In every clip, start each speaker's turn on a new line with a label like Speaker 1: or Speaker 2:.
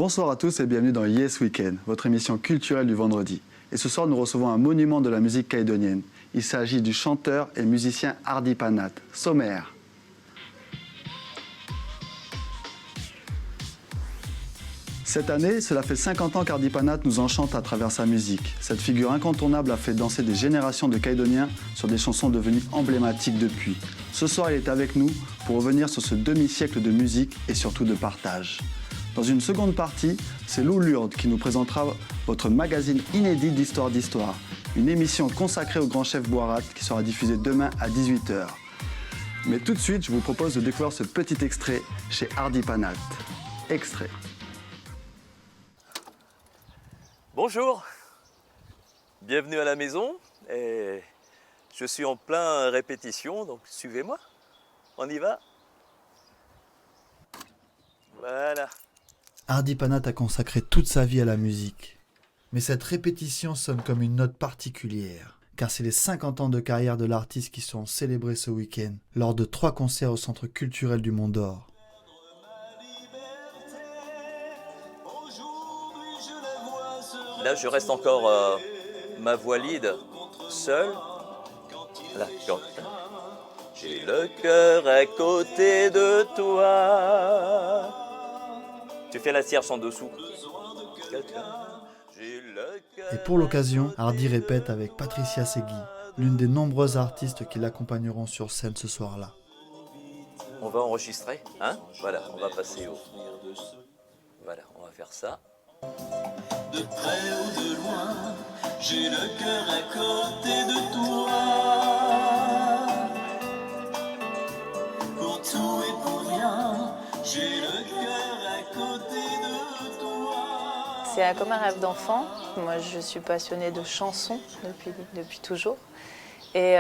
Speaker 1: Bonsoir à tous et bienvenue dans Yes Weekend, votre émission culturelle du vendredi. Et ce soir, nous recevons un monument de la musique calédonienne. Il s'agit du chanteur et musicien Hardy Panat, Sommaire. Cette année, cela fait 50 ans qu'Hardy Panat nous enchante à travers sa musique. Cette figure incontournable a fait danser des générations de Calédoniens sur des chansons devenues emblématiques depuis. Ce soir, il est avec nous pour revenir sur ce demi-siècle de musique et surtout de partage. Dans une seconde partie, c'est Lou Lourde qui nous présentera votre magazine inédit d'Histoire d'Histoire, une émission consacrée au grand chef Boirat qui sera diffusée demain à 18h. Mais tout de suite, je vous propose de découvrir ce petit extrait chez Hardy Panat. Extrait.
Speaker 2: Bonjour, bienvenue à la maison. Et je suis en plein répétition, donc suivez-moi. On y va. Voilà.
Speaker 3: Hardy Panat a consacré toute sa vie à la musique. Mais cette répétition sonne comme une note particulière, car c'est les 50 ans de carrière de l'artiste qui seront célébrés ce week-end, lors de 3 concerts au Centre culturel du Mont d'Or.
Speaker 2: Là, je reste encore ma voix lead seule. Là, j'ai le cœur à côté de toi. Tu fais la tierce en dessous.
Speaker 3: Et pour l'occasion, Hardy répète avec Patricia Segui, l'une des nombreuses artistes qui l'accompagneront sur scène ce soir-là.
Speaker 2: On va enregistrer, hein? Voilà, on va passer au... Voilà, on va faire ça.
Speaker 4: De près ou de loin, j'ai le cœur à côté de toi. Pour tout et pour rien, j'ai le cœur à côté de toi.
Speaker 5: C'est comme un rêve d'enfant. Moi, je suis passionnée de chansons depuis toujours. Et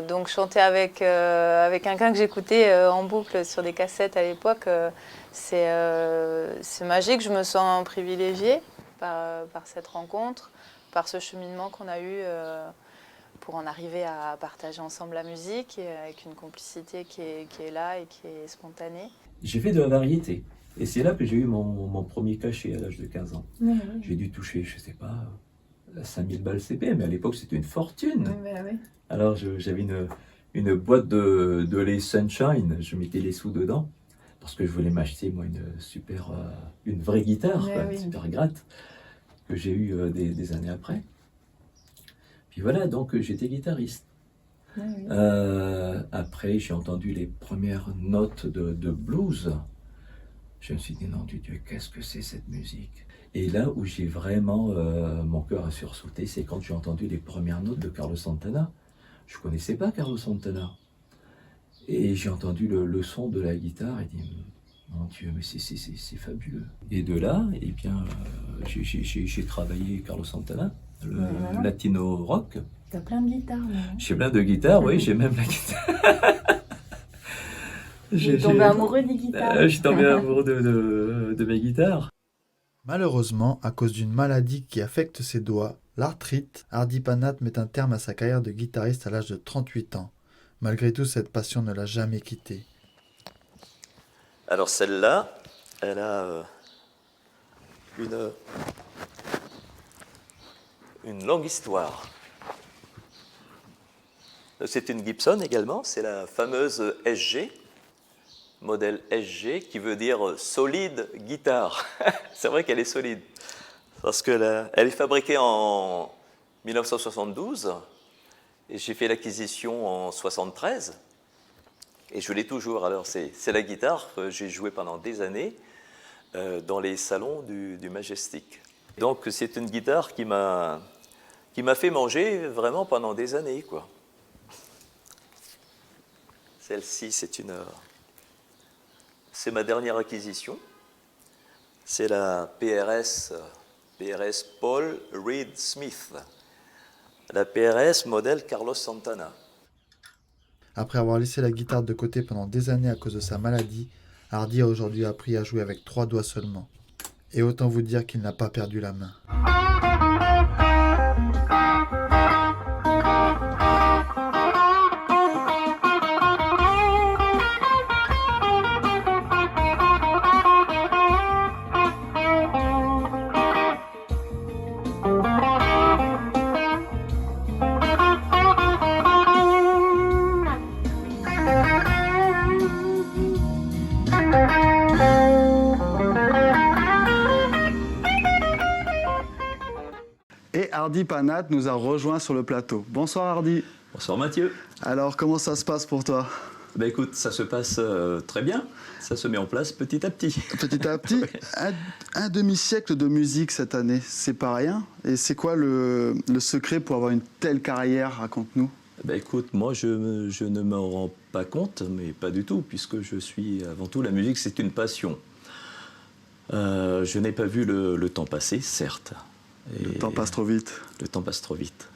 Speaker 5: donc chanter avec quelqu'un que j'écoutais en boucle sur des cassettes à l'époque, c'est magique. Je me sens privilégiée par cette rencontre, par ce cheminement qu'on a eu pour en arriver à partager ensemble la musique, et avec une complicité qui est là et qui est spontanée.
Speaker 6: J'ai fait de la variété. Et c'est là que j'ai eu mon premier cachet à l'âge de 15 ans.
Speaker 5: Oui.
Speaker 6: J'ai dû toucher, je sais pas, 5000 balles CP, mais à l'époque c'était une fortune.
Speaker 5: Oui.
Speaker 6: Alors j'avais une boîte de lait Sunshine, je mettais les sous dedans, parce que je voulais m'acheter moi une vraie guitare, une super gratte, que j'ai eue des années après. Puis voilà, donc j'étais guitariste. Après j'ai entendu les premières notes de blues. Je me suis dit, non du Dieu, qu'est-ce que c'est cette musique? Et là où j'ai vraiment, mon cœur a sursauté, c'est quand j'ai entendu les premières notes de Carlos Santana. Je ne connaissais pas Carlos Santana. Et j'ai entendu le son de la guitare et dit, mon Dieu, mais c'est fabuleux. Et de là, eh bien, j'ai travaillé Carlos Santana, le latino rock.
Speaker 5: T'as plein de guitares.
Speaker 6: J'ai plein de guitares, oui, j'ai même la guitare.
Speaker 5: J'ai tombé amoureux des guitares.
Speaker 6: Je suis tombé amoureux de mes guitares.
Speaker 3: Malheureusement, à cause d'une maladie qui affecte ses doigts, l'arthrite, Hardy Panat met un terme à sa carrière de guitariste à l'âge de 38 ans. Malgré tout, cette passion ne l'a jamais quitté.
Speaker 2: Alors celle-là, elle a une longue histoire. C'est une Gibson également, c'est la fameuse SG, modèle SG, qui veut dire solide guitare. C'est vrai qu'elle est solide, parce qu'elle est fabriquée en 1972, et j'ai fait l'acquisition en 73, et je l'ai toujours. Alors c'est la guitare que j'ai jouée pendant des années dans les salons du Majestic. Donc c'est une guitare qui m'a fait manger vraiment pendant des années, quoi. Celle-ci, c'est ma dernière acquisition. C'est la PRS Paul Reed Smith. La PRS modèle Carlos Santana.
Speaker 3: Après avoir laissé la guitare de côté pendant des années à cause de sa maladie, Hardy a aujourd'hui appris à jouer avec 3 doigts seulement. Et autant vous dire qu'il n'a pas perdu la main.
Speaker 1: Hardy Panat nous a rejoint sur le plateau. Bonsoir Hardy.
Speaker 2: Bonsoir Mathieu.
Speaker 1: Alors, comment ça se passe pour toi?
Speaker 2: Ben écoute, ça se passe très bien. Ça se met en place petit à petit.
Speaker 1: Petit à petit, un demi-siècle de musique cette année, c'est pas rien. Et c'est quoi le secret pour avoir une telle carrière? Raconte-nous.
Speaker 2: Ben écoute, moi je ne me rends pas compte, mais pas du tout, puisque je suis avant tout, la musique c'est une passion. Je n'ai pas vu le temps passer, certes.
Speaker 1: Le temps passe trop vite.
Speaker 2: Le temps passe trop vite.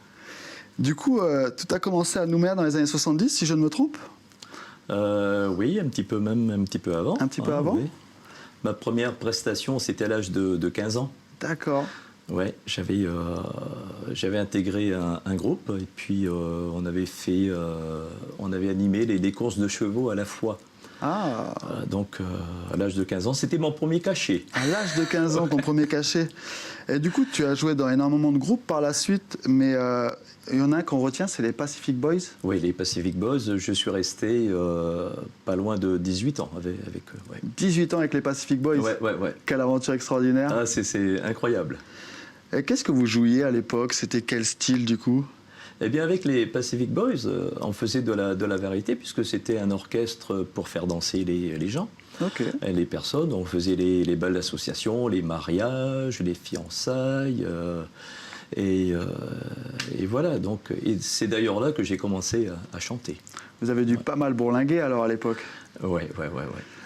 Speaker 1: Du coup, tout a commencé à Nouméa dans les années 70, si je ne me trompe?
Speaker 2: Oui, un petit peu même, un petit peu avant.
Speaker 1: Un petit peu avant?
Speaker 2: Oui. Ma première prestation, c'était à l'âge de 15 ans.
Speaker 1: D'accord.
Speaker 2: Ouais, j'avais intégré un groupe et puis on avait animé les courses de chevaux à la fois.
Speaker 1: Ah.
Speaker 2: Donc à l'âge de 15 ans, c'était mon premier cachet.
Speaker 1: À l'âge de 15 ans, ton premier cachet. Et du coup, tu as joué dans énormément de groupes par la suite, mais il y en a un qu'on retient, c'est les Pacific Boys.
Speaker 2: Oui, les Pacific Boys, je suis resté pas loin de 18 ans avec eux. Ouais.
Speaker 1: 18 ans avec les Pacific Boys.
Speaker 2: Ouais.
Speaker 1: Quelle aventure extraordinaire.
Speaker 2: Ah, c'est incroyable.
Speaker 1: Et qu'est-ce que vous jouiez à l'époque? C'était quel style du coup?
Speaker 2: Eh bien, avec les Pacific Boys, on faisait de la variété, puisque c'était un orchestre pour faire danser les gens, les personnes. On faisait les balles d'association, les mariages, les fiançailles. Et voilà, donc, et c'est d'ailleurs là que j'ai commencé à chanter.
Speaker 1: Vous avez dû pas mal bourlinguer alors à l'époque?
Speaker 2: Ouais.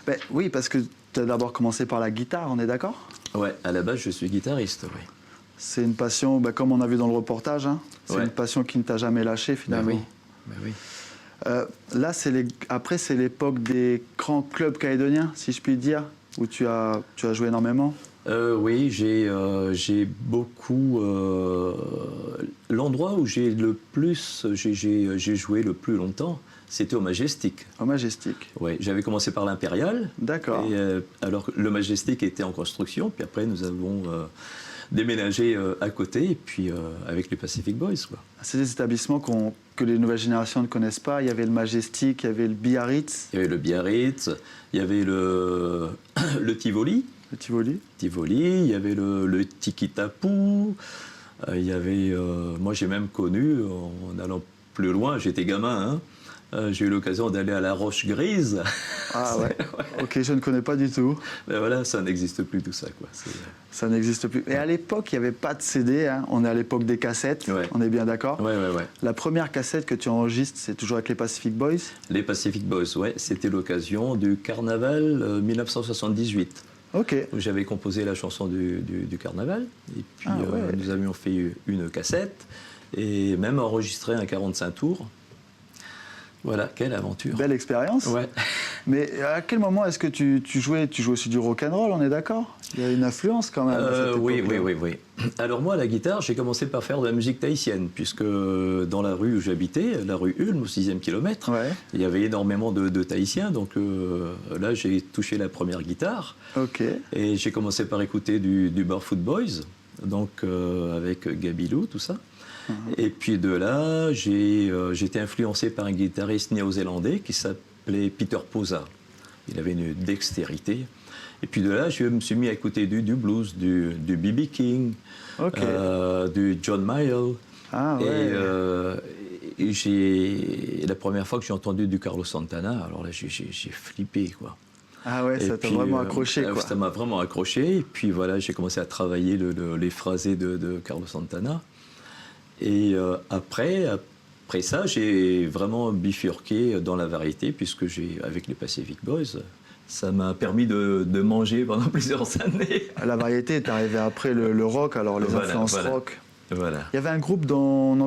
Speaker 1: Ben, oui, parce que tu as d'abord commencé par la guitare, on est d'accord?
Speaker 2: Ouais, à la base, je suis guitariste, oui.
Speaker 1: C'est une passion, comme on a vu dans le reportage, hein, c'est
Speaker 2: Ouais.
Speaker 1: une passion qui ne t'a jamais lâché finalement.
Speaker 2: Ben oui.
Speaker 1: Là, après, c'est l'époque des grands clubs calédoniens, si je puis dire, où tu as joué énormément.
Speaker 2: Oui, j'ai beaucoup. L'endroit où j'ai joué le plus longtemps, c'était au Majestic.
Speaker 1: Au Majestic.
Speaker 2: Oui, j'avais commencé par l'Impérial.
Speaker 1: D'accord.
Speaker 2: Et, alors le Majestic était en construction, puis après nous avons déménagé à côté, et puis avec les Pacific Boys, quoi.
Speaker 1: C'est des établissements que les nouvelles générations ne connaissent pas. Il y avait le Majestic, il y avait le Biarritz.
Speaker 2: Il y avait le Biarritz, il y avait le Tivoli.
Speaker 1: Le Tivoli.
Speaker 2: Il y avait le Tiki Tapou, il y avait... moi j'ai même connu, en allant plus loin, j'étais gamin, hein, j'ai eu l'occasion d'aller à la Roche Grise.
Speaker 1: Ah ouais. Ok, je ne connais pas du tout.
Speaker 2: Mais voilà, ça n'existe plus tout ça, quoi.
Speaker 1: Ça n'existe plus. Et à l'époque, il n'y avait pas de CD, hein. On est à l'époque des cassettes,
Speaker 2: Ouais.
Speaker 1: on est bien d'accord?
Speaker 2: Ouais.
Speaker 1: La première cassette que tu enregistres, c'est toujours avec les Pacific Boys?
Speaker 2: Les Pacific Boys, ouais, c'était l'occasion du carnaval 1978.
Speaker 1: Ok.
Speaker 2: Où j'avais composé la chanson du carnaval, et puis
Speaker 1: ouais.
Speaker 2: nous avions fait une cassette, et même enregistré un 45 tours. Voilà, quelle aventure.
Speaker 1: Belle expérience.
Speaker 2: Ouais.
Speaker 1: Mais à quel moment est-ce que tu jouais? Tu jouais aussi du rock'n'roll, on est d'accord? Il y a une influence quand même. À cette
Speaker 2: Oui.
Speaker 1: époque-là.
Speaker 2: Alors moi, la guitare, j'ai commencé par faire de la musique tahitienne, puisque dans la rue où j'habitais, la rue Ulm, au 6e kilomètre,
Speaker 1: Ouais.
Speaker 2: il y avait énormément de Tahitiens, donc là, j'ai touché la première guitare.
Speaker 1: Ok.
Speaker 2: Et j'ai commencé par écouter du Barefoot Boys, donc avec Gabilou, tout ça. Et puis de là, j'ai été influencé par un guitariste néo-zélandais qui s'appelait Peter Posa. Il avait une dextérité. Et puis de là, je me suis mis à écouter du blues, du B.B. King,
Speaker 1: Ok.
Speaker 2: du John Mayall.
Speaker 1: Ah ouais.
Speaker 2: Et la première fois que j'ai entendu du Carlos Santana, alors là, j'ai flippé, quoi.
Speaker 1: Ah ouais,
Speaker 2: Et
Speaker 1: ça t'a
Speaker 2: puis,
Speaker 1: vraiment accroché, quoi.
Speaker 2: Ça m'a vraiment accroché. Et puis voilà, j'ai commencé à travailler les phrasés de Carlos Santana. Et après ça, j'ai vraiment bifurqué dans la variété, puisque avec les Pacific Boys, ça m'a permis de manger pendant plusieurs années.
Speaker 1: La variété est arrivée après le rock, alors les
Speaker 2: Voilà,
Speaker 1: influences
Speaker 2: voilà.
Speaker 1: rock.
Speaker 2: Voilà.
Speaker 1: Il y avait un groupe dont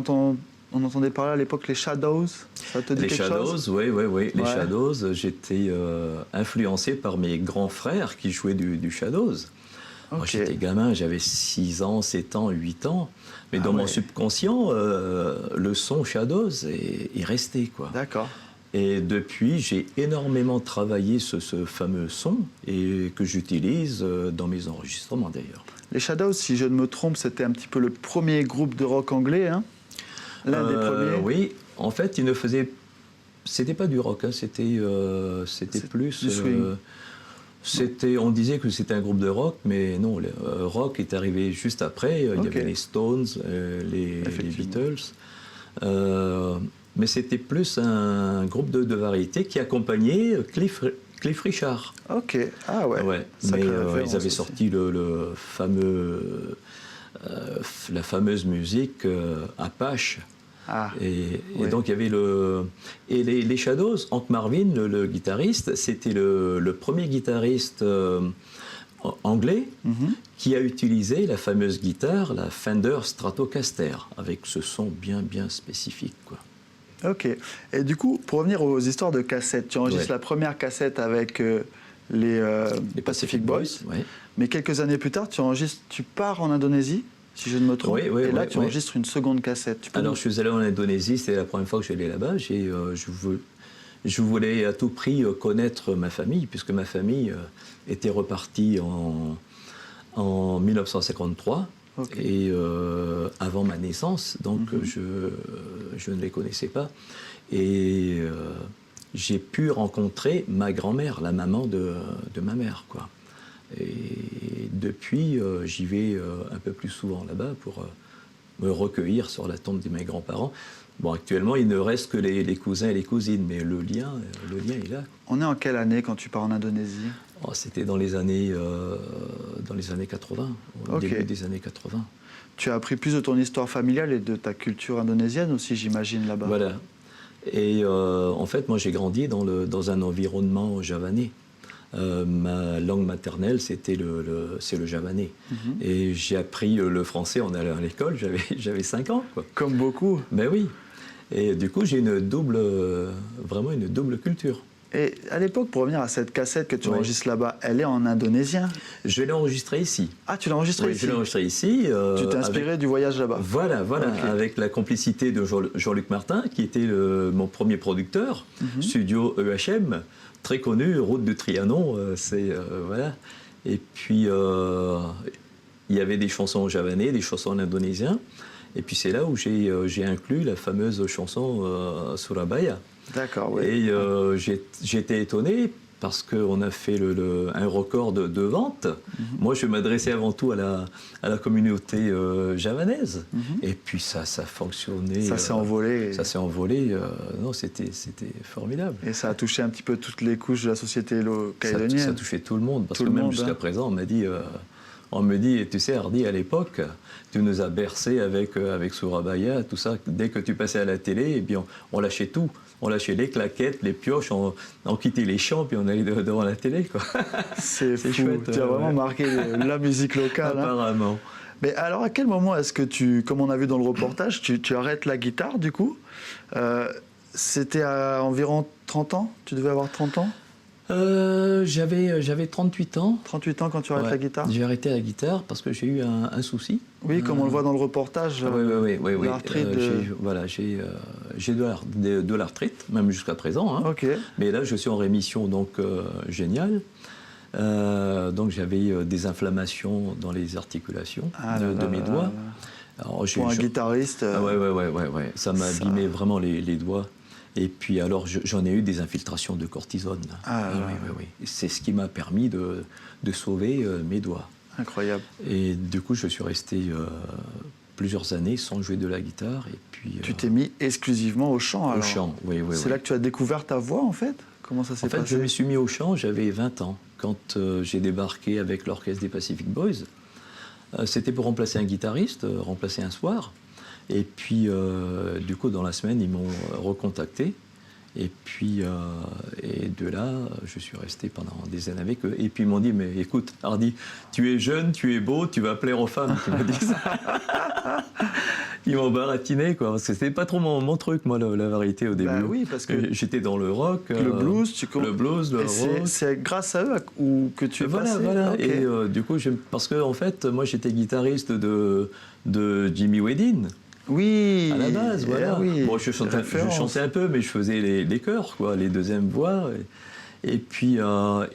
Speaker 1: on entendait parler à l'époque, les Shadows. Ça te dit
Speaker 2: Les
Speaker 1: quelque
Speaker 2: Shadows,
Speaker 1: chose?
Speaker 2: oui. Les
Speaker 1: Ouais.
Speaker 2: Shadows, j'étais influencé par mes grands frères qui jouaient du Shadows. Moi,
Speaker 1: Ok.
Speaker 2: j'étais gamin, j'avais 6 ans, 7 ans, 8 ans. Mais dans mon subconscient, le son Shadows est resté, quoi.
Speaker 1: D'accord.
Speaker 2: Et depuis, j'ai énormément travaillé ce fameux son et que j'utilise dans mes enregistrements, d'ailleurs.
Speaker 1: Les Shadows, si je ne me trompe, c'était un petit peu le premier groupe de rock anglais, hein? L'un des premiers.
Speaker 2: Oui, en fait, ils ne faisaient... C'était pas du rock, hein, c'était plus...
Speaker 1: du swing.
Speaker 6: On disait que c'était un groupe de rock, mais non, le rock est arrivé juste après. Il y avait les Stones, les Beatles. Mais c'était plus un groupe de variété qui accompagnait Cliff Richard.
Speaker 1: Ok, ah ouais.
Speaker 6: Mais
Speaker 1: référence
Speaker 6: ils avaient
Speaker 1: aussi.
Speaker 6: sorti la fameuse musique Apache.
Speaker 1: Ah,
Speaker 6: Et
Speaker 1: ouais.
Speaker 6: donc il y avait les Shadows. Hank Marvin, le guitariste, c'était le premier guitariste anglais qui a utilisé la fameuse guitare, la Fender Stratocaster, avec ce son bien spécifique, quoi.
Speaker 1: ok. Et du coup, pour revenir aux histoires de cassettes, tu enregistres la première cassette avec les Pacific Boys,
Speaker 6: ouais.
Speaker 1: mais quelques années plus tard, tu pars en Indonésie, si je ne me trompe,
Speaker 6: Oui,
Speaker 1: et là,
Speaker 6: oui,
Speaker 1: tu
Speaker 6: oui.
Speaker 1: enregistres une seconde cassette. Tu peux
Speaker 6: Alors
Speaker 1: nous-
Speaker 6: je suis allé en Indonésie, c'était la première fois que j'allais là-bas. Je voulais à tout prix connaître ma famille, puisque ma famille était repartie en 1953,
Speaker 1: Ok.
Speaker 6: et avant ma naissance, donc je ne les connaissais pas. Et j'ai pu rencontrer ma grand-mère, la maman de ma mère, quoi. Et depuis, j'y vais un peu plus souvent là-bas pour me recueillir sur la tombe de mes grands-parents. Bon, actuellement, il ne reste que les cousins et les cousines, mais le lien est là.
Speaker 1: On est en quelle année quand tu pars en Indonésie?
Speaker 6: Oh, c'était dans les années 80, au
Speaker 1: Ok.
Speaker 6: début des années 80.
Speaker 1: Tu as appris plus de ton histoire familiale et de ta culture indonésienne aussi, j'imagine, là-bas.
Speaker 6: Voilà. Et en fait, moi, j'ai grandi dans un environnement javanais. Ma langue maternelle, c'est le javanais. Et j'ai appris le français en allant à l'école, j'avais 5 ans, quoi.
Speaker 1: Comme beaucoup.
Speaker 6: Ben oui. Et du coup, j'ai vraiment une double culture.
Speaker 1: Et à l'époque, pour revenir à cette cassette que tu
Speaker 6: Ouais.
Speaker 1: enregistres là-bas, elle est en indonésien.
Speaker 6: Je l'ai enregistrée ici.
Speaker 1: Ah, tu l'as enregistrée
Speaker 6: Oui,
Speaker 1: ici.
Speaker 6: je l'ai enregistrée ici.
Speaker 1: Tu t'es inspiré du voyage là-bas.
Speaker 6: Voilà,
Speaker 1: Ok.
Speaker 6: avec la complicité de Jean-Luc Martin, qui était mon premier producteur, studio EHM, très connu, route de Trianon, voilà. Et puis, il y avait des chansons en javanais, des chansons en indonésien, et puis c'est là où j'ai inclus la fameuse chanson Surabaya.
Speaker 1: D'accord, oui.
Speaker 6: Et j'étais étonné parce qu'on a fait un record de vente. Moi, je m'adressais avant tout à la communauté javanaise. Et puis ça fonctionnait.
Speaker 1: Ça s'est envolé.
Speaker 6: Ça s'est envolé. Non, c'était formidable.
Speaker 1: Et ça a touché un petit peu toutes les couches de la société
Speaker 6: Ça
Speaker 1: calédonienne.
Speaker 6: touchait tout le monde. Parce
Speaker 1: Tout
Speaker 6: que
Speaker 1: le
Speaker 6: même
Speaker 1: monde,
Speaker 6: jusqu'à
Speaker 1: hein.
Speaker 6: présent, on me dit, tu sais, Hardy, à l'époque, tu nous as bercés avec Surabaya, tout ça. Dès que tu passais à la télé, et bien, on lâchait tout. On lâchait les claquettes, les pioches, on quittait les champs, puis on allait devant la télé, quoi.
Speaker 1: C'est fou.
Speaker 6: chouette,
Speaker 1: Tu as vraiment
Speaker 6: ouais.
Speaker 1: marqué la musique locale. Hein.
Speaker 6: Apparemment.
Speaker 1: Mais alors, à quel moment est-ce que comme on a vu dans le reportage, tu arrêtes la guitare, du coup C'était à environ 30 ans? Tu devais avoir 30 ans?
Speaker 6: J'avais 38 ans.
Speaker 1: 38 ans quand tu arrêtes
Speaker 6: Ouais.
Speaker 1: la guitare?
Speaker 6: J'ai arrêté la guitare parce que j'ai eu un souci.
Speaker 1: Oui, comme on le voit dans le reportage.
Speaker 6: Oui.
Speaker 1: l'arthrite
Speaker 6: J'ai de l'arthrite, même jusqu'à présent. Hein.
Speaker 1: Ok.
Speaker 6: Mais là, je suis en rémission, donc génial. Donc j'avais des inflammations dans les articulations
Speaker 1: Ah là
Speaker 6: de
Speaker 1: là
Speaker 6: mes
Speaker 1: là
Speaker 6: doigts.
Speaker 1: là.
Speaker 6: Alors,
Speaker 1: Pour un guitariste.
Speaker 6: Ah ouais. Ça m'a abîmé vraiment les doigts. Et puis alors, j'en ai eu des infiltrations de cortisone.
Speaker 1: Ah là là.
Speaker 6: Oui. C'est ce qui m'a permis de sauver mes doigts.
Speaker 1: Incroyable.
Speaker 6: Et du coup, je suis resté plusieurs années sans jouer de la guitare. Et puis,
Speaker 1: Tu t'es mis exclusivement au chant,
Speaker 6: au
Speaker 1: alors.
Speaker 6: chant, oui.
Speaker 1: C'est là que tu as découvert ta voix, en fait? Comment ça s'est
Speaker 6: En fait,
Speaker 1: passé?
Speaker 6: je me suis mis au chant, j'avais 20 ans, quand j'ai débarqué avec l'orchestre des Pacific Boys. C'était pour remplacer un guitariste, remplacer un soir. Et puis, du coup, dans la semaine, ils m'ont recontacté. Et puis, et de là, je suis resté pendant des années avec eux. Et puis, ils m'ont dit, mais écoute, Hardy, tu es jeune, tu es beau, tu vas plaire aux femmes. Ils m'ont dit ça. Ils m'ont baratiné, quoi. Parce que c'était pas trop mon truc, moi, la variété au début.
Speaker 1: Bah oui, parce que
Speaker 6: j'étais dans le rock.
Speaker 1: le blues,
Speaker 6: Le blues, le
Speaker 1: Et
Speaker 6: rock.
Speaker 1: c'est grâce à eux que tu es passé.
Speaker 6: Voilà.
Speaker 1: Ok.
Speaker 6: Et du coup, parce que en fait, moi, j'étais guitariste de Jimmy Weddin
Speaker 1: Oui.
Speaker 6: à la base,
Speaker 1: Eh
Speaker 6: voilà.
Speaker 1: oui,
Speaker 6: Bon, je chantais un peu, mais je faisais les chœurs, quoi, les deuxièmes voix. Et puis,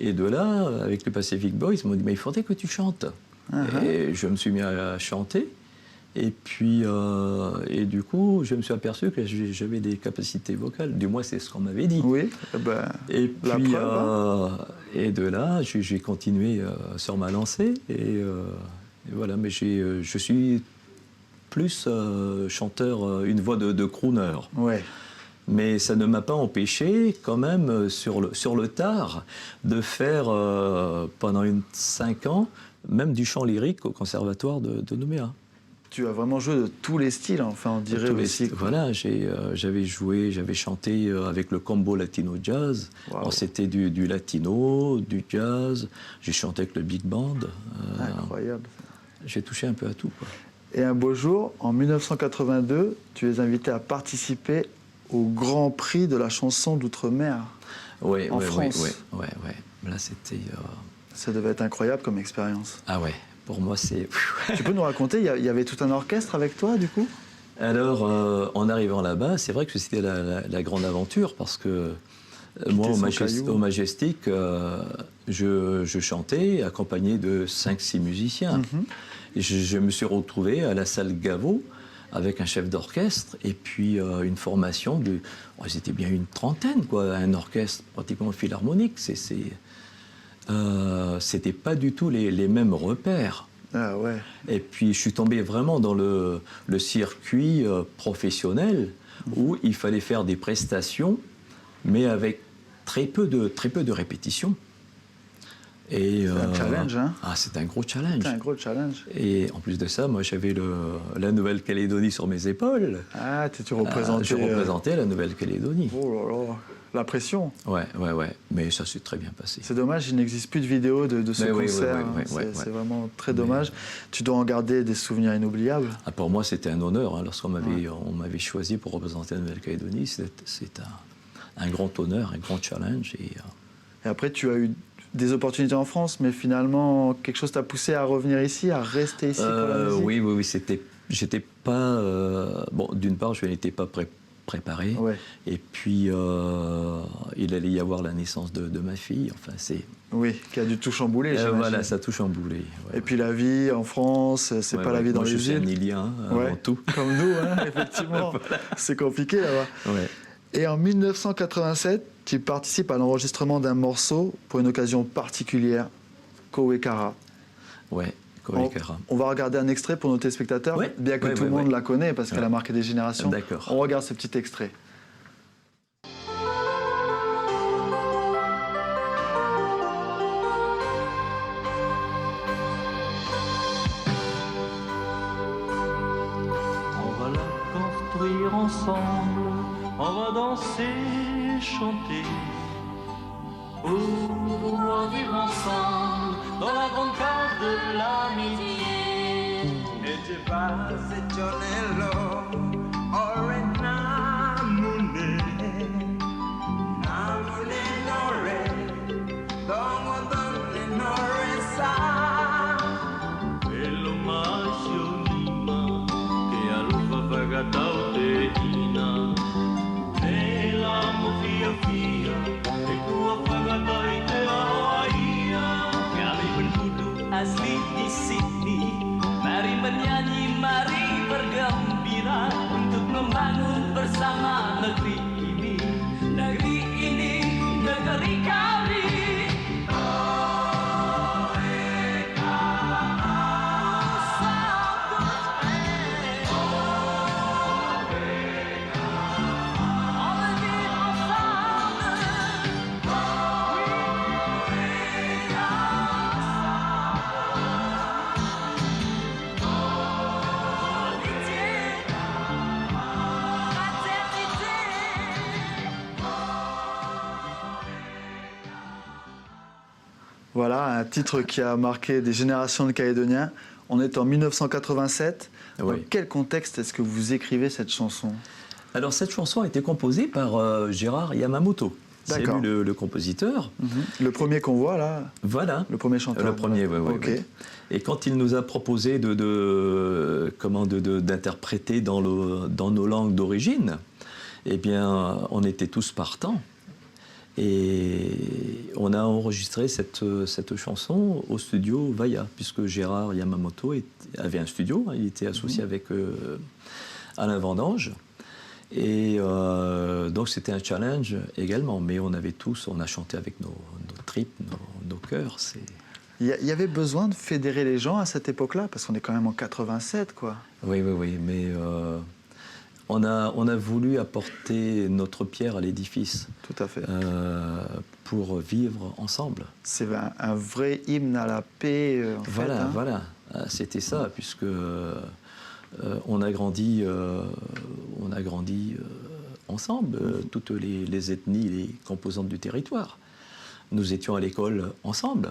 Speaker 6: et de là, avec les Pacific Boys, ils m'ont dit, mais il faudrait que tu chantes. Et je me suis mis à chanter. Et puis, et du coup, je me suis aperçu que j'avais des capacités vocales. Du moins, c'est ce qu'on m'avait dit.
Speaker 1: Oui, ben,
Speaker 6: Et
Speaker 1: la
Speaker 6: puis,
Speaker 1: preuve,
Speaker 6: Et de là, j'ai continué sur ma lancée. Et voilà, mais je suis plus chanteur, une voix de crooner.
Speaker 1: Ouais.
Speaker 6: Mais ça ne m'a pas empêché, quand même, sur le tard, de faire, pendant 5 ans, même du chant lyrique au conservatoire de Nouméa.
Speaker 1: Tu as vraiment joué de tous les styles, enfin, on dirait aussi.
Speaker 6: Voilà, j'avais chanté avec le combo latino jazz.
Speaker 1: Wow.
Speaker 6: Alors, c'était du latino, du jazz. J'ai chanté avec le big band.
Speaker 1: Incroyable.
Speaker 6: J'ai touché un peu à tout, quoi.
Speaker 1: Et un beau jour, en 1982, tu es invité à participer au Grand Prix de la chanson d'outre-mer en France.
Speaker 6: Oui. Là, c'était...
Speaker 1: Ça devait être incroyable comme expérience.
Speaker 6: Ah ouais, pour moi, c'est...
Speaker 1: Tu peux nous raconter, il y avait tout un orchestre avec toi, du coup?
Speaker 6: Alors, en arrivant là-bas, c'est vrai que c'était la grande aventure, parce que moi, au Majestic, je chantais, accompagné de 5-6 musiciens.
Speaker 1: Mhm.
Speaker 6: Et je me suis retrouvé à la salle Gaveau, avec un chef d'orchestre, et puis une formation de... Oh, ils étaient bien une trentaine, quoi, un orchestre pratiquement philharmonique. C'était pas du tout les mêmes repères.
Speaker 1: Ah ouais.
Speaker 6: Et puis je suis tombé vraiment dans le circuit professionnel, où il fallait faire des prestations, mais avec très peu de répétitions.
Speaker 1: C'est un challenge, hein?
Speaker 6: Ah, c'est un gros challenge.
Speaker 1: C'est un gros challenge.
Speaker 6: Et en plus de ça, moi, j'avais la Nouvelle-Calédonie sur mes épaules.
Speaker 1: Ah, tu représentais...
Speaker 6: Je représentais la Nouvelle-Calédonie.
Speaker 1: Oh là là, la pression.
Speaker 6: Ouais. Mais ça s'est très bien passé.
Speaker 1: C'est dommage, il n'existe plus de vidéo de ce concert. C'est vraiment très dommage. Tu dois en garder des souvenirs inoubliables.
Speaker 6: Ah, pour moi, c'était un honneur. Hein, lorsqu'on m'avait choisi pour représenter la Nouvelle-Calédonie, c'est un grand honneur, un grand challenge.
Speaker 1: Et après, tu as eu des opportunités en France, mais finalement, quelque chose t'a poussé à revenir ici, à rester ici pour la musique?
Speaker 6: Oui, j'étais pas... bon, d'une part, je n'étais pas préparé.
Speaker 1: Ouais.
Speaker 6: Et puis, il allait y avoir la naissance de ma fille. Enfin, c'est...
Speaker 1: Oui, qui a dû tout chambouler, j'imagine.
Speaker 6: Voilà, ça a tout chamboulé. Ouais,
Speaker 1: et puis la vie en France, c'est pas la vie dans les îles.
Speaker 6: Je suis un Ilien, avant tout.
Speaker 1: Comme nous, hein, effectivement. Voilà. C'est compliqué là-bas.
Speaker 6: Ouais.
Speaker 1: Et en 1987, tu participes à l'enregistrement d'un morceau pour une occasion particulière, Kowekara.
Speaker 6: Ouais, Kowekara.
Speaker 1: On va regarder un extrait pour nos téléspectateurs, bien que tout le monde la connaît parce qu'elle a marqué des générations.
Speaker 6: D'accord.
Speaker 1: On regarde ce petit extrait.
Speaker 4: On va la construire ensemble, on va danser, chanter. Pour vivre ensemble dans la grande case de l'amitié.
Speaker 7: E te base giornello, ore namune, namune nore, dongo donne nore sa.
Speaker 4: E lo mascio nima, che alfa fagatau te ina. E l'amo fia fia, e tua fagatai te aia. Kami berkudu asli di sini. Mari menyanyi, mari bergembira untuk membangun bersama negeri ini. Negeri ini, negeri kami.
Speaker 1: Voilà, un titre qui a marqué des générations de Calédoniens. On est en 1987.
Speaker 6: Oui.
Speaker 1: Dans quel contexte est-ce que vous écrivez cette chanson?
Speaker 6: Alors, cette chanson a été composée par Gérard Yamamoto. C'est
Speaker 1: D'accord.
Speaker 6: lui le compositeur.
Speaker 1: Le premier qu'on voit là,
Speaker 6: Voilà.
Speaker 1: le premier chanteur.
Speaker 6: Le premier, oui.
Speaker 1: Ok.
Speaker 6: Oui. Et quand il nous a proposé d'interpréter dans nos langues d'origine, eh bien, on était tous partants. Et on a enregistré cette chanson au studio Vaya, puisque Gérard Yamamoto avait un studio, il était associé avec Alain Vendange. Et donc c'était un challenge également, mais on a chanté avec nos tripes, nos cœurs.
Speaker 1: Il y avait besoin de fédérer les gens à cette époque-là, parce qu'on est quand même en 87, quoi.
Speaker 6: Oui, mais on a voulu apporter notre pierre à l'édifice.
Speaker 1: Tout à fait.
Speaker 6: Pour vivre ensemble.
Speaker 1: C'est un vrai hymne à la paix, en fait, hein.
Speaker 6: Voilà. C'était ça, puisque on a grandi ensemble, toutes les ethnies, les composantes du territoire. Nous étions à l'école ensemble.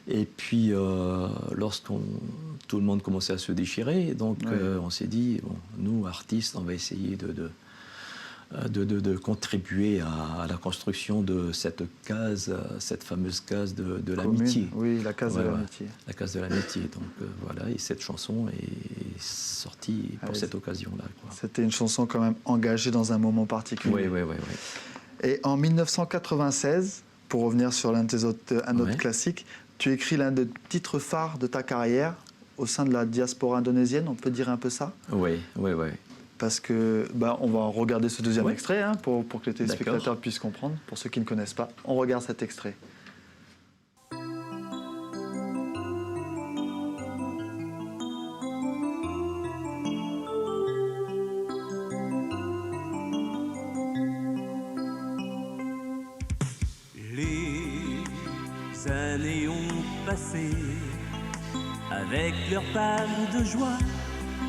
Speaker 6: Et puis, tout le monde commençait à se déchirer, donc on s'est dit, bon, nous, artistes, on va essayer de contribuer à la construction de cette fameuse case de l'amitié.
Speaker 1: Oui, la case de l'amitié.
Speaker 6: La case de l'amitié. Donc voilà, et cette chanson est sortie pour cette occasion-là.
Speaker 1: C'était une chanson quand même engagée dans un moment particulier.
Speaker 6: Oui.
Speaker 1: Et en 1996, pour revenir sur un autre classique, tu écris l'un des titres phares de ta carrière au sein de la diaspora indonésienne, on peut dire un peu ça?
Speaker 6: Oui.
Speaker 1: Parce que, on va regarder ce deuxième extrait, hein, pour que les téléspectateurs puissent comprendre, pour ceux qui ne connaissent pas. On regarde cet extrait.
Speaker 4: Les années ont passé avec leur part de joie,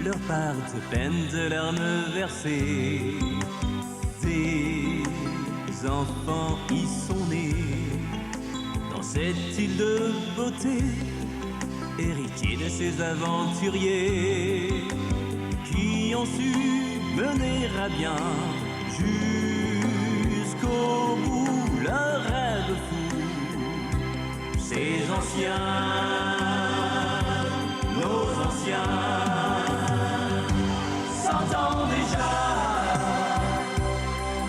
Speaker 4: leur part de peine, de larmes versées. Des enfants y sont nés dans cette île de beauté, héritiers de ces aventuriers qui ont su mener à bien jusqu'au bout leur rêve fou. Ces anciens, nos anciens, 100 ans déjà,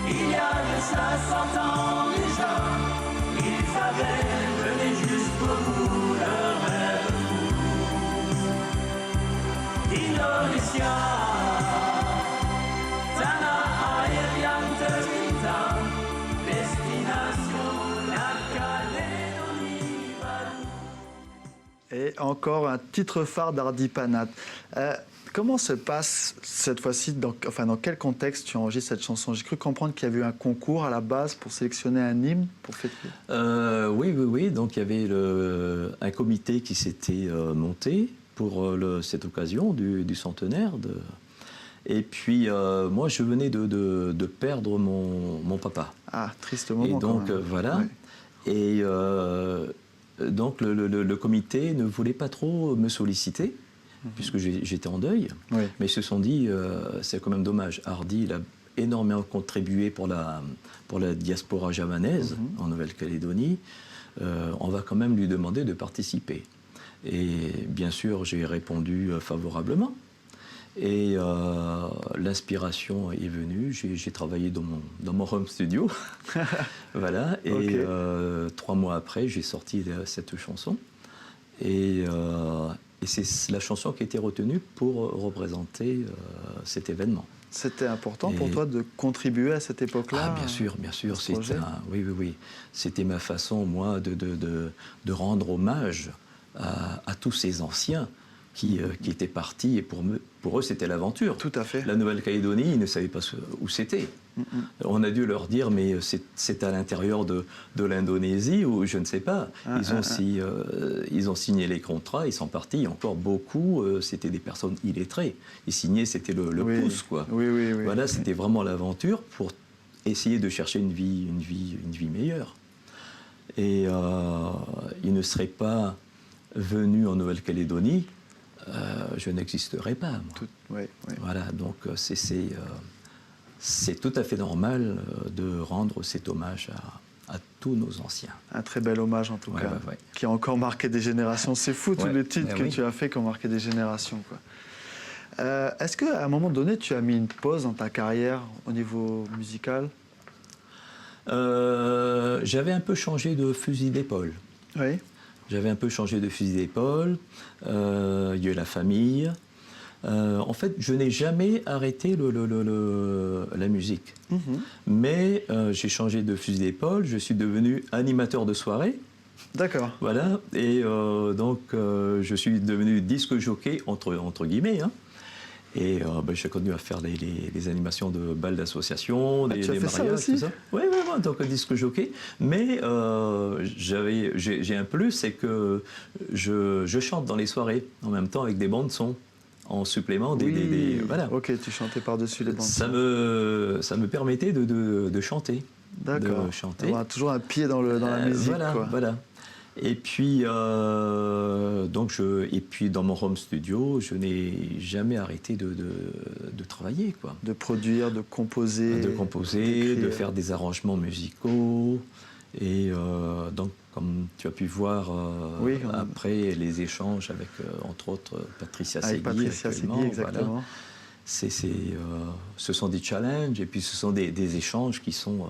Speaker 4: il y a de cela 100 ans déjà, ils avaient mené jusqu'au bout leur rêve fou. Indonesia, tanah air yang tercinta, destination la Calédonie baru.
Speaker 1: Et encore un titre phare d'Hardy Panat. Comment se passe cette fois-ci, dans quel contexte tu enregistres cette chanson? J'ai cru comprendre qu'il y avait eu un concours à la base pour sélectionner un hymne pour fêter.
Speaker 6: Oui. Donc il y avait un comité qui s'était monté pour cette occasion du centenaire. Et puis moi je venais de perdre mon papa.
Speaker 1: Ah, triste moment.
Speaker 6: Et donc voilà.
Speaker 1: Ouais.
Speaker 6: Et donc le comité ne voulait pas trop me solliciter, puisque j'étais en deuil.
Speaker 1: Oui.
Speaker 6: Mais ils se sont dit, c'est quand même dommage. Hardy, il a énormément contribué pour la diaspora javanaise en Nouvelle-Calédonie. On va quand même lui demander de participer. Et bien sûr, j'ai répondu favorablement. Et l'inspiration est venue. J'ai travaillé dans mon home studio. Voilà. Et
Speaker 1: Okay.
Speaker 6: 3 mois après, j'ai sorti cette chanson. Et c'est la chanson qui a été retenue pour représenter cet événement.
Speaker 1: C'était important pour toi de contribuer à cette époque-là?
Speaker 6: Ah, bien sûr. Oui. C'était ma façon, moi, de rendre hommage à tous ces anciens qui étaient partis. Et pour eux, c'était l'aventure.
Speaker 1: Tout à fait.
Speaker 6: La Nouvelle-Calédonie, ils ne savaient pas où c'était. On a dû leur dire, mais c'est à l'intérieur de l'Indonésie, ou je ne sais pas. Ils ont signé les contrats, ils sont partis. Encore beaucoup, c'était des personnes illettrées. Ils signaient, c'était le pouce, quoi.
Speaker 1: Oui.
Speaker 6: Voilà, c'était vraiment l'aventure pour essayer de chercher une vie meilleure. Et ils ne seraient pas venus en Nouvelle-Calédonie, je n'existerais pas, moi.
Speaker 1: Oui.
Speaker 6: Voilà, donc c'est tout à fait normal de rendre cet hommage à tous nos anciens.
Speaker 1: Un très bel hommage en tout cas,
Speaker 6: Ouais.
Speaker 1: qui a encore marqué des générations. C'est fou tous
Speaker 6: Ouais,
Speaker 1: les titres que tu as fait qui ont marqué des générations, quoi. Est-ce qu'à un moment donné, tu as mis une pause dans ta carrière au niveau musical?
Speaker 6: J'avais un peu changé de fusil d'épaule.
Speaker 1: Oui.
Speaker 6: J'avais un peu changé de fusil d'épaule. Il y a eu la famille. En fait, je n'ai jamais arrêté la musique. Mais j'ai changé de fusil d'épaule, je suis devenu animateur de soirée.
Speaker 1: D'accord.
Speaker 6: Voilà, et donc je suis devenu disque jockey, entre guillemets. Hein. Et j'ai continué à faire les animations de balles d'association, des mariages, tout ça. Oui, en tant que disque jockey. Mais j'ai un plus, c'est que je chante dans les soirées, en même temps avec des bandes son. En supplément voilà.
Speaker 1: Ok, tu chantais par-dessus les bandes.
Speaker 6: Ça me permettait de chanter.
Speaker 1: D'accord.
Speaker 6: De chanter.
Speaker 1: On a toujours un pied dans la musique.
Speaker 6: Voilà. Et puis, et puis dans mon home studio, je n'ai jamais arrêté de travailler, quoi.
Speaker 1: De produire, de composer.
Speaker 6: De faire des arrangements musicaux. Et donc, comme tu as pu voir après les échanges avec, entre autres, Patricia Segui.
Speaker 1: Patricia Segui, exactement.
Speaker 6: Voilà. Ce sont des challenges et puis ce sont des échanges qui sont...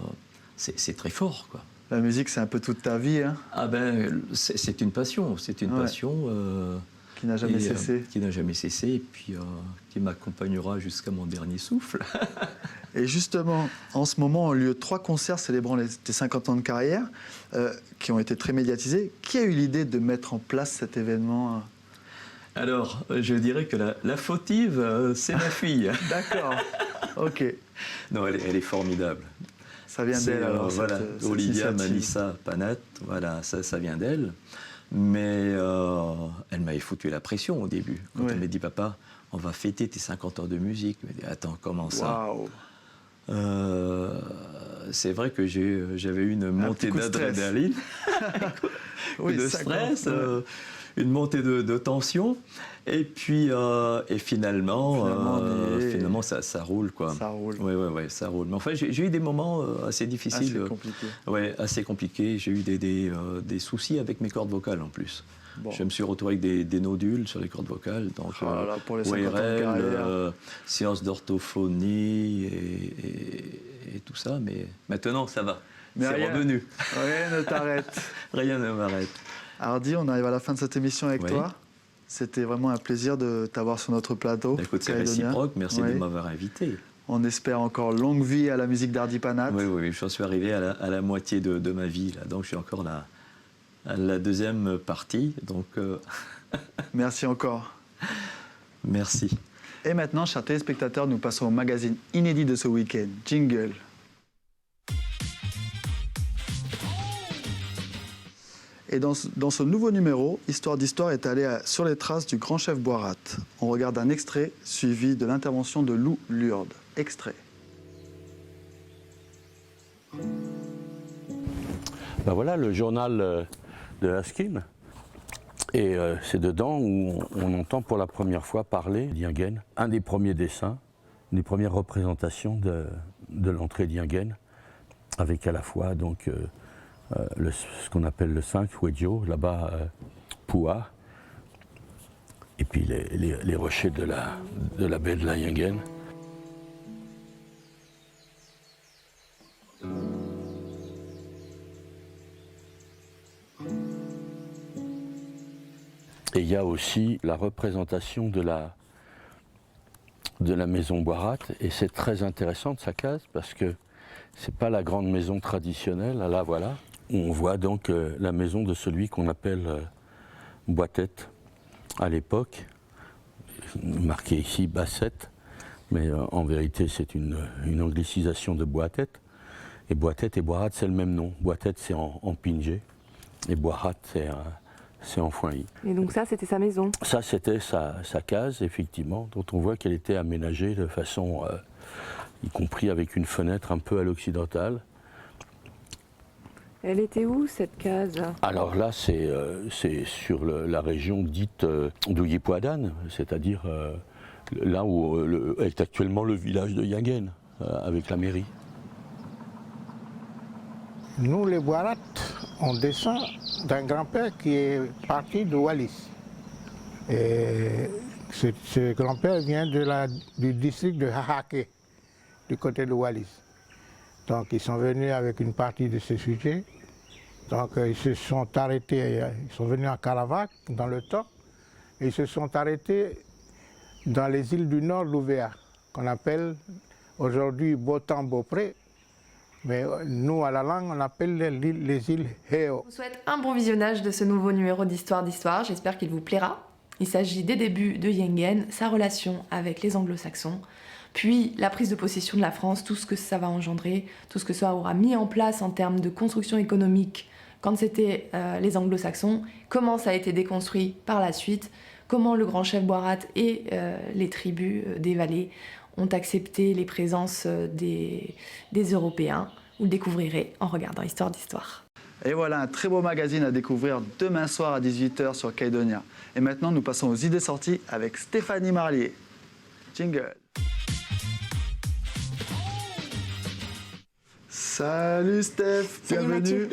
Speaker 6: c'est très fort, quoi.
Speaker 1: La musique, c'est un peu toute ta vie, hein?
Speaker 6: Ah ben, c'est une passion. C'est une passion...
Speaker 1: qui n'a jamais cessé.
Speaker 6: Qui n'a jamais cessé et puis qui m'accompagnera jusqu'à mon dernier souffle.
Speaker 1: Et justement, en ce moment, ont lieu 3 concerts célébrant tes 50 ans de carrière, qui ont été très médiatisés. Qui a eu l'idée de mettre en place cet événement?
Speaker 6: Alors, je dirais que la fautive, c'est ma fille.
Speaker 1: D'accord, ok.
Speaker 6: Non, elle est formidable.
Speaker 1: Ça vient d'elle, alors,
Speaker 6: voilà,
Speaker 1: cette
Speaker 6: Olivia
Speaker 1: initiative.
Speaker 6: Manissa Panat, voilà, ça vient d'elle. Mais elle m'avait foutu la pression au début. Quand elle m'a dit, papa, on va fêter tes 50 ans de musique. Je me dis, attends, comment ça?
Speaker 1: Waouh.
Speaker 6: C'est vrai que j'avais eu une montée d'adrénaline, de stress, une montée de tension, et puis finalement ça roule, quoi.
Speaker 1: Ça roule.
Speaker 6: Oui, ça roule. Mais enfin, j'ai eu des moments assez difficiles, assez compliqués. J'ai eu des soucis avec mes cordes vocales en plus. Bon. Je me suis retrouvé avec des nodules sur les cordes vocales, donc
Speaker 1: pour les 50 ans de carrière.
Speaker 6: séance d'orthophonie et tout ça, mais maintenant ça va, c'est revenu.
Speaker 1: Rien ne t'arrête.
Speaker 6: Rien ne m'arrête.
Speaker 1: Hardy, on arrive à la fin de cette émission avec toi. C'était vraiment un plaisir de t'avoir sur notre plateau.
Speaker 6: Écoute, c'est réciproque, merci de m'avoir invité.
Speaker 1: On espère encore longue vie à la musique d'Hardy Panat.
Speaker 6: Oui, j'en suis arrivé à la moitié de ma vie, là, donc je suis encore là. La deuxième partie, donc...
Speaker 1: Merci encore.
Speaker 6: Merci.
Speaker 1: Et maintenant, chers téléspectateurs, nous passons au magazine inédit de ce week-end. Jingle. Et dans ce nouveau numéro, Histoire d'Histoire est allé sur les traces du grand chef Boirat. On regarde un extrait suivi de l'intervention de Lou Lurde. Extrait.
Speaker 8: Ben voilà le journal de Haskin. Et c'est dedans où on entend pour la première fois parler d'Yingen. Un des premiers dessins, une des premières représentations de l'entrée d'Yingen, avec à la fois donc, ce qu'on appelle le 5, Wedjo, là-bas Poua, et puis les rochers de la baie de la Yingen. Et il y a aussi la représentation de la maison Boirat, et c'est très intéressant de sa case parce que c'est pas la grande maison traditionnelle, là voilà, où on voit donc la maison de celui qu'on appelle Boitette à l'époque, marqué ici Bassette, mais en vérité c'est une anglicisation de Boitette, et Boitette et Boirat c'est le même nom, Boitette c'est en pinjé, et Boirat c'est en foin-i.
Speaker 9: Et donc ça, c'était sa maison?
Speaker 8: Ça, c'était sa case, effectivement, dont on voit qu'elle était aménagée de façon, y compris avec une fenêtre un peu à l'occidentale.
Speaker 9: Elle était où, cette case?
Speaker 8: Alors là, c'est sur la région dite d'Ouyipoadan, c'est-à-dire là où est actuellement le village de Yingen, avec la mairie.
Speaker 10: Nous, les Boirat, on descend d'un grand-père qui est parti de Wallis. Et ce grand-père vient du district de Hahake, du côté de Wallis. Donc ils sont venus avec une partie de ces sujets. Donc ils se sont arrêtés, ils sont venus en caravane dans le temps, et ils se sont arrêtés dans les îles du nord d'Ouvéa, qu'on appelle aujourd'hui Botan-Beaupré. Mais nous, à la langue, on appelle les îles Heo.
Speaker 11: Je vous souhaite un bon visionnage de ce nouveau numéro d'Histoire d'Histoire. J'espère qu'il vous plaira. Il s'agit des débuts de Yengen, sa relation avec les anglo-saxons, puis la prise de possession de la France, tout ce que ça va engendrer, tout ce que ça aura mis en place en termes de construction économique quand c'était les anglo-saxons, comment ça a été déconstruit par la suite, comment le grand chef Boirat et les tribus des vallées ont accepté les présences des Européens. Vous le découvrirez en regardant Histoire d'Histoire.
Speaker 1: Et voilà un très beau magazine à découvrir demain soir à 18 h sur Caïdonia. Et maintenant, nous passons aux idées sorties avec Stéphanie Marlier. Jingle. Salut Steph,
Speaker 12: Salut
Speaker 1: bienvenue.
Speaker 12: Mathieu.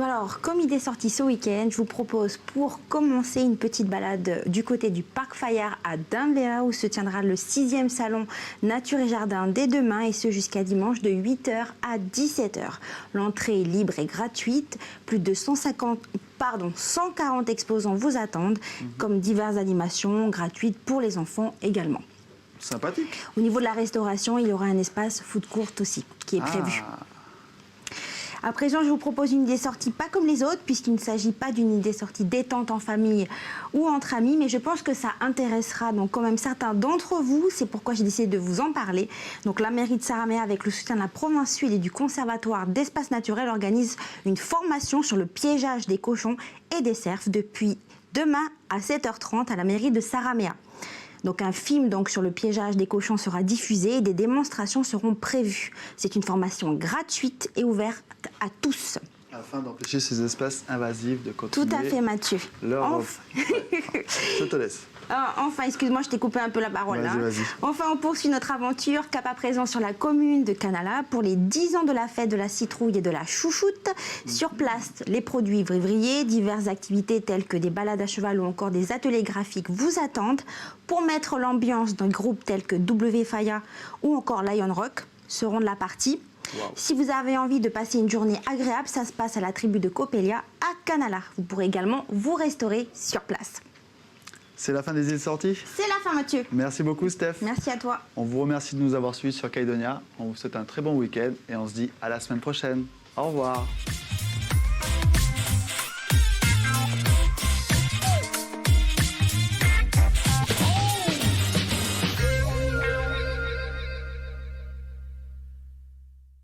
Speaker 12: Alors, comme idée sortie ce week-end, je vous propose pour commencer une petite balade du côté du Parc Fayard à Dindéa où se tiendra le 6e salon Nature et Jardin dès demain et ce jusqu'à dimanche de 8 h à 17 h. L'entrée est libre et gratuite. Plus de 140 exposants vous attendent, comme diverses animations gratuites pour les enfants également.
Speaker 1: Sympathique.
Speaker 12: Au niveau de la restauration, il y aura un espace food court aussi qui est prévu. À présent, je vous propose une idée sortie pas comme les autres, puisqu'il ne s'agit pas d'une idée sortie détente en famille ou entre amis, mais je pense que ça intéressera donc quand même certains d'entre vous. C'est pourquoi j'ai décidé de vous en parler. Donc la mairie de Saramea, avec le soutien de la province sud et du conservatoire d'espaces naturels, organise une formation sur le piégeage des cochons et des cerfs depuis demain à 7 h 30 à la mairie de Saramea. Donc un film sur le piégeage des cochons sera diffusé et des démonstrations seront prévues. C'est une formation gratuite et ouverte à tous.
Speaker 1: Afin d'empêcher ces espèces invasives de continuer.
Speaker 12: Tout à fait, Mathieu.
Speaker 1: Je te laisse.
Speaker 12: Enfin, excuse-moi, je t'ai coupé un peu la parole là.
Speaker 1: Vas-y.
Speaker 12: Enfin, on poursuit notre aventure, cap à présent sur la commune de Canala pour les 10 ans de la fête de la citrouille et de la chouchoute. Sur place, les produits vivriers, diverses activités telles que des balades à cheval ou encore des ateliers graphiques vous attendent. Pour mettre l'ambiance d'un groupe tel que W Faya ou encore Lion Rock seront de la partie. Wow. Si vous avez envie de passer une journée agréable, ça se passe à la tribu de Coppelia à Canala. Vous pourrez également vous restaurer sur place.
Speaker 1: C'est la fin des idées sorties.
Speaker 12: C'est la fin, Mathieu.
Speaker 1: Merci beaucoup, Steph.
Speaker 12: Merci à toi.
Speaker 1: On vous remercie de nous avoir suivis sur Caïdonia. On vous souhaite un très bon week-end et on se dit à la semaine prochaine. Au revoir.